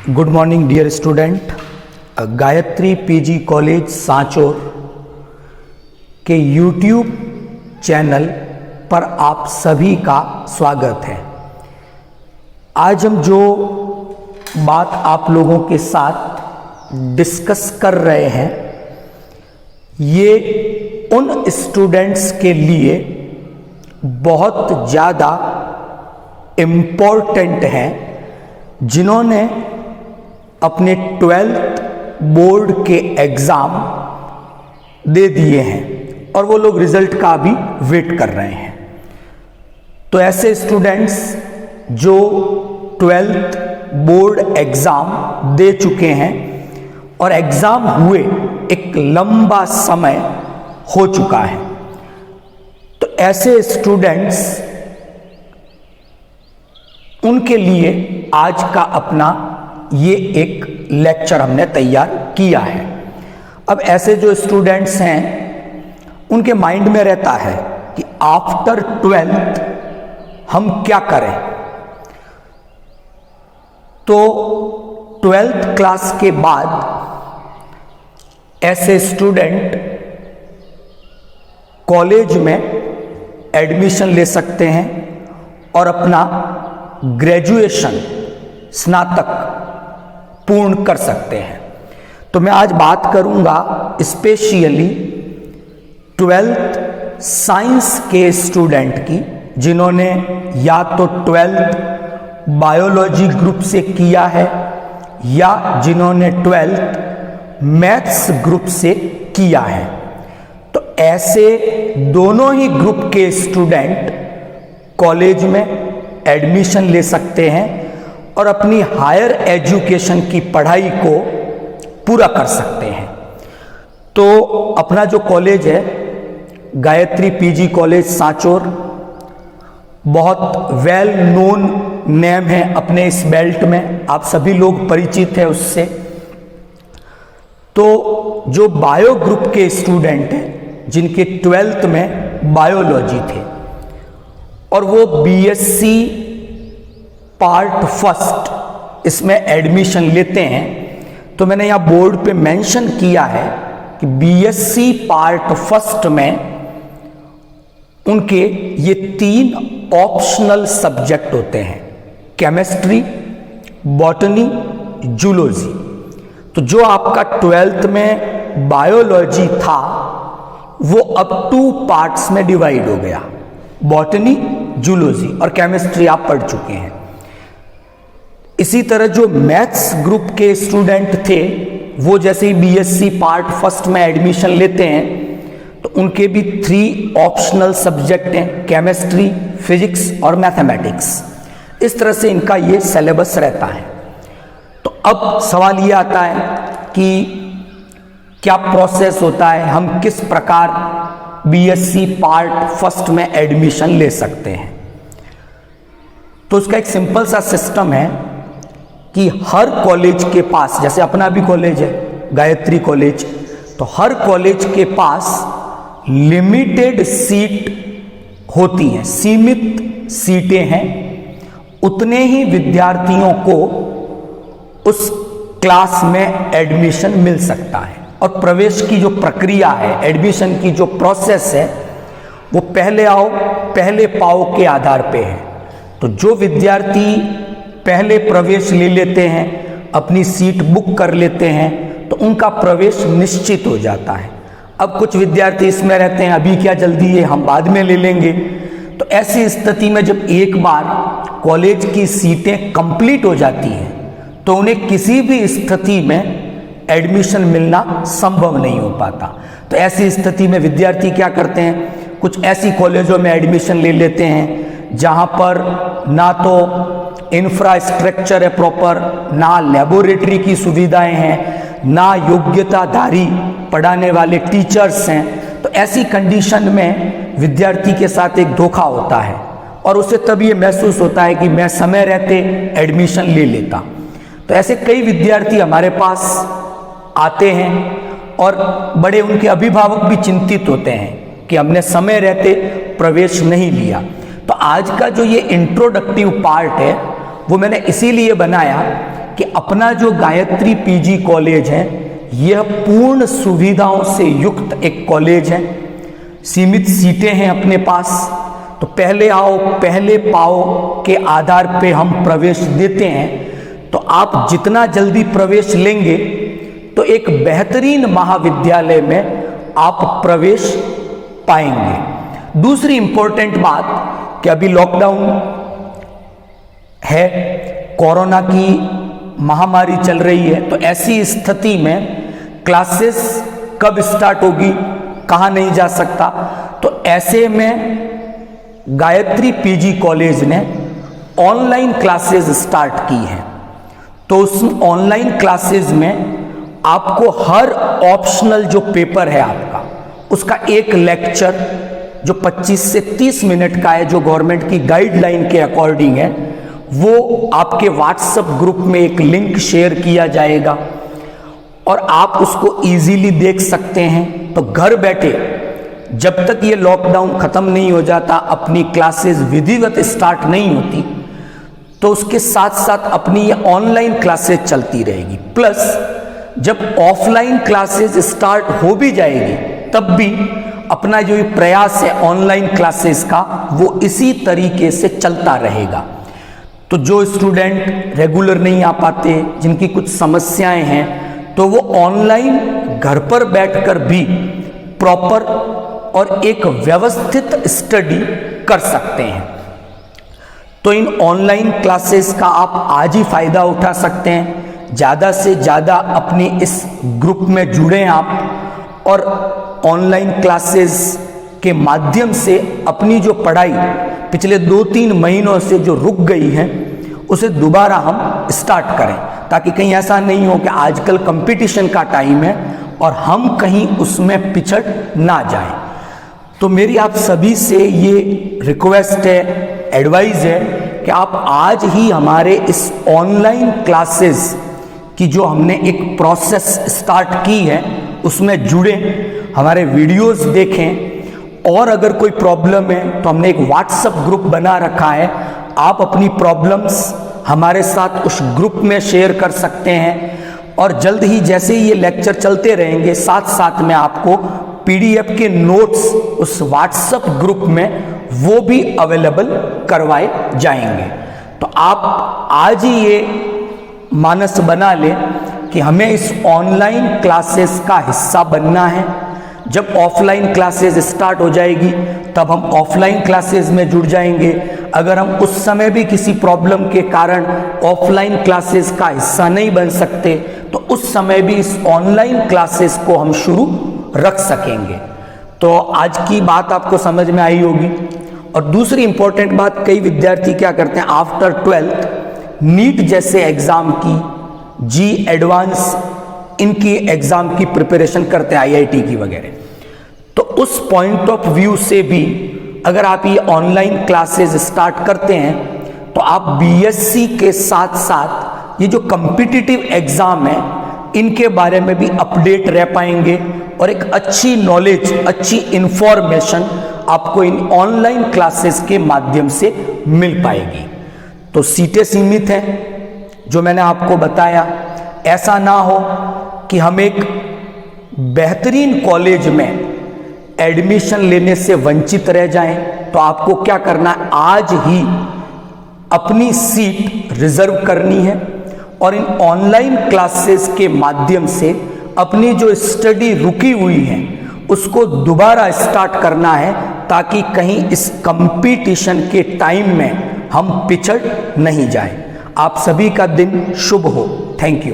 Good morning dear student. Gayatri PG college Sanchore के YouTube channel पर आप सभी का स्वागत है। आज हम जो बात आप लोगों के साथ डिस्कस कर रहे हैं ये उन स्टूडेंट्स के लिए बहुत ज़्यादा इम्पोर्टेंट है जिन्होंने अपने 12th बोर्ड के एग्ज़ाम दे दिए हैं और वो लोग रिजल्ट का भी वेट कर रहे हैं। तो ऐसे स्टूडेंट्स जो 12th बोर्ड एग्ज़ाम दे चुके हैं और एग्ज़ाम हुए एक लंबा समय हो चुका है, तो ऐसे स्टूडेंट्स उनके लिए आज का अपना ये एक लेक्चर हमने तैयार किया है। अब ऐसे जो स्टूडेंट्स हैं उनके माइंड में रहता है कि आफ्टर 12th हम क्या करें। तो 12th क्लास के बाद ऐसे स्टूडेंट कॉलेज में एडमिशन ले सकते हैं और अपना ग्रेजुएशन स्नातक पूर्ण कर सकते हैं। तो मैं आज बात करूंगा स्पेशली 12th साइंस के स्टूडेंट की जिन्होंने या तो 12th बायोलॉजी ग्रुप से किया है या जिन्होंने 12th मैथ्स ग्रुप से किया है। तो ऐसे दोनों ही ग्रुप के स्टूडेंट कॉलेज में एडमिशन ले सकते हैं और अपनी हायर एजुकेशन की पढ़ाई को पूरा कर सकते हैं। तो अपना जो कॉलेज है गायत्री पीजी कॉलेज सांचौर बहुत वेल नोन नेम है अपने इस बेल्ट में, आप सभी लोग परिचित हैं उससे। तो जो बायो ग्रुप के स्टूडेंट हैं जिनके 12th में बायोलॉजी थे और वो बीएससी पार्ट फर्स्ट इसमें एडमिशन लेते हैं, तो मैंने यहाँ बोर्ड पे मेंशन किया है कि बीएससी पार्ट फर्स्ट में उनके ये 3 ऑप्शनल सब्जेक्ट होते हैं, केमिस्ट्री, बॉटनी, जूलॉजी। तो जो आपका 12th में बायोलॉजी था वो अब 2 पार्ट्स में डिवाइड हो गया, बॉटनी, जूलॉजी और केमिस्ट्री आप पढ़ चुके हैं। इसी तरह जो मैथ्स ग्रुप के स्टूडेंट थे वो जैसे ही बीएससी पार्ट फर्स्ट में एडमिशन लेते हैं तो उनके भी 3 ऑप्शनल सब्जेक्ट हैं, केमिस्ट्री, फिजिक्स और मैथमेटिक्स। इस तरह से इनका ये सिलेबस रहता है। तो अब सवाल ये आता है कि क्या प्रोसेस होता है, हम किस प्रकार बीएससी पार्ट फर्स्ट में एडमिशन ले सकते हैं। तो उसका एक सिंपल सा सिस्टम है कि हर कॉलेज के पास, जैसे अपना भी कॉलेज है गायत्री कॉलेज, तो हर कॉलेज के पास लिमिटेड सीट होती हैं, सीमित सीटें हैं। उतने ही विद्यार्थियों को उस क्लास में एडमिशन मिल सकता है और प्रवेश की जो प्रक्रिया है, एडमिशन की जो प्रोसेस है वो पहले आओ पहले पाओ के आधार पे है। तो जो विद्यार्थी पहले प्रवेश ले लेते हैं, अपनी सीट बुक कर लेते हैं, तो उनका प्रवेश निश्चित हो जाता है। अब कुछ विद्यार्थी इसमें रहते हैं अभी क्या जल्दी है, हम बाद में ले लेंगे। तो ऐसी स्थिति में जब एक बार कॉलेज की सीटें कंप्लीट हो जाती हैं तो उन्हें किसी भी स्थिति में एडमिशन मिलना संभव नहीं हो पाता। तो ऐसी स्थिति में विद्यार्थी क्या करते हैं, कुछ ऐसी कॉलेजों में एडमिशन ले लेते हैं जहाँ पर ना तो इंफ्रास्ट्रक्चर है प्रॉपर, ना लेबोरेटरी की सुविधाएं हैं, ना योग्यताधारी पढ़ाने वाले टीचर्स हैं। तो ऐसी कंडीशन में विद्यार्थी के साथ एक धोखा होता है और उसे तब ये महसूस होता है कि मैं समय रहते एडमिशन ले लेता। तो ऐसे कई विद्यार्थी हमारे पास आते हैं और बड़े उनके अभिभावक भी चिंतित होते हैं कि हमने समय रहते प्रवेश नहीं लिया। तो आज का जो ये इंट्रोडक्टिव पार्ट है वो मैंने इसीलिए बनाया कि अपना जो गायत्री पीजी कॉलेज है यह पूर्ण सुविधाओं से युक्त एक कॉलेज है। सीमित सीटें हैं अपने पास, तो पहले आओ पहले पाओ के आधार पे हम प्रवेश देते हैं। तो आप जितना जल्दी प्रवेश लेंगे तो एक बेहतरीन महाविद्यालय में आप प्रवेश पाएंगे। दूसरी इंपॉर्टेंट बात कि अभी लॉकडाउन है, कोरोना की महामारी चल रही है, तो ऐसी स्थिति में क्लासेस कब स्टार्ट होगी, कहाँ नहीं जा सकता, तो ऐसे में गायत्री पीजी कॉलेज ने ऑनलाइन क्लासेस स्टार्ट की हैं। तो उस ऑनलाइन क्लासेस में आपको हर ऑप्शनल जो पेपर है आपका, उसका एक लेक्चर जो 25 से 30 मिनट का है, जो गवर्नमेंट की गाइडलाइन के अकॉर्डिंग है, वो आपके व्हाट्सएप ग्रुप में एक लिंक शेयर किया जाएगा और आप उसको इजीली देख सकते हैं। तो घर बैठे जब तक ये लॉकडाउन खत्म नहीं हो जाता, अपनी क्लासेस विधिवत स्टार्ट नहीं होती, तो उसके साथ साथ अपनी ये ऑनलाइन क्लासेस चलती रहेगी। प्लस जब ऑफलाइन क्लासेस स्टार्ट हो भी जाएगी तब भी अपना जो ये प्रयास है ऑनलाइन क्लासेस का, वो इसी तरीके से चलता रहेगा। तो जो स्टूडेंट रेगुलर नहीं आ पाते, जिनकी कुछ समस्याएं हैं, तो वो ऑनलाइन घर पर बैठकर भी प्रॉपर और एक व्यवस्थित स्टडी कर सकते हैं। तो इन ऑनलाइन क्लासेस का आप आज ही फायदा उठा सकते हैं। ज़्यादा से ज़्यादा अपने इस ग्रुप में जुड़ें आप, और ऑनलाइन क्लासेस के माध्यम से अपनी जो पढ़ाई पिछले 2-3 महीनों से जो रुक गई है उसे दोबारा हम स्टार्ट करें, ताकि कहीं ऐसा नहीं हो कि आजकल कंपटीशन का टाइम है और हम कहीं उसमें पिछड़ ना जाएं। तो मेरी आप सभी से ये रिक्वेस्ट है, एडवाइस है कि आप आज ही हमारे इस ऑनलाइन क्लासेस की जो हमने एक प्रोसेस स्टार्ट की है उसमें जुड़ें, हमारे वीडियोस देखें, और अगर कोई प्रॉब्लम है तो हमने एक व्हाट्सएप ग्रुप बना रखा है, आप अपनी प्रॉब्लम्स हमारे साथ उस ग्रुप में शेयर कर सकते हैं। और जल्द ही जैसे ही ये लेक्चर चलते रहेंगे, साथ साथ में आपको पीडीएफ के नोट्स उस व्हाट्सएप ग्रुप में वो भी अवेलेबल करवाए जाएंगे। तो आप आज ही ये मानस बना लें कि हमें इस ऑनलाइन क्लासेस का हिस्सा बनना है। जब ऑफलाइन क्लासेस स्टार्ट हो जाएगी तब हम ऑफलाइन क्लासेस में जुड़ जाएंगे। अगर हम उस समय भी किसी प्रॉब्लम के कारण ऑफलाइन क्लासेस का हिस्सा नहीं बन सकते, तो उस समय भी इस ऑनलाइन क्लासेस को हम शुरू रख सकेंगे। तो आज की बात आपको समझ में आई होगी। और दूसरी इंपॉर्टेंट बात, कई विद्यार्थी क्या करते हैं, आफ्टर 12th नीट जैसे एग्जाम की, जी एडवांस, इनकी एग्जाम की प्रिपरेशन करते हैं, आईआईटी की वगैरह। तो उस पॉइंट ऑफ व्यू से भी अगर आप ये ऑनलाइन क्लासेस स्टार्ट करते हैं तो आप बीएससी के साथ साथ ये जो कॉम्पिटिटिव एग्जाम है इनके बारे में भी अपडेट रह पाएंगे, और एक अच्छी नॉलेज, अच्छी इंफॉर्मेशन आपको इन ऑनलाइन क्लासेस के माध्यम से मिल पाएगी। तो सीटें सीमित हैं जो मैंने आपको बताया। ऐसा ना हो कि हम एक बेहतरीन कॉलेज में एडमिशन लेने से वंचित रह जाएं। तो आपको क्या करना है, आज ही अपनी सीट रिजर्व करनी है और इन ऑनलाइन क्लासेस के माध्यम से अपनी जो स्टडी रुकी हुई है उसको दोबारा स्टार्ट करना है, ताकि कहीं इस कंपटीशन के टाइम में हम पिछड़ नहीं जाएं। आप सभी का दिन शुभ हो। Thank you.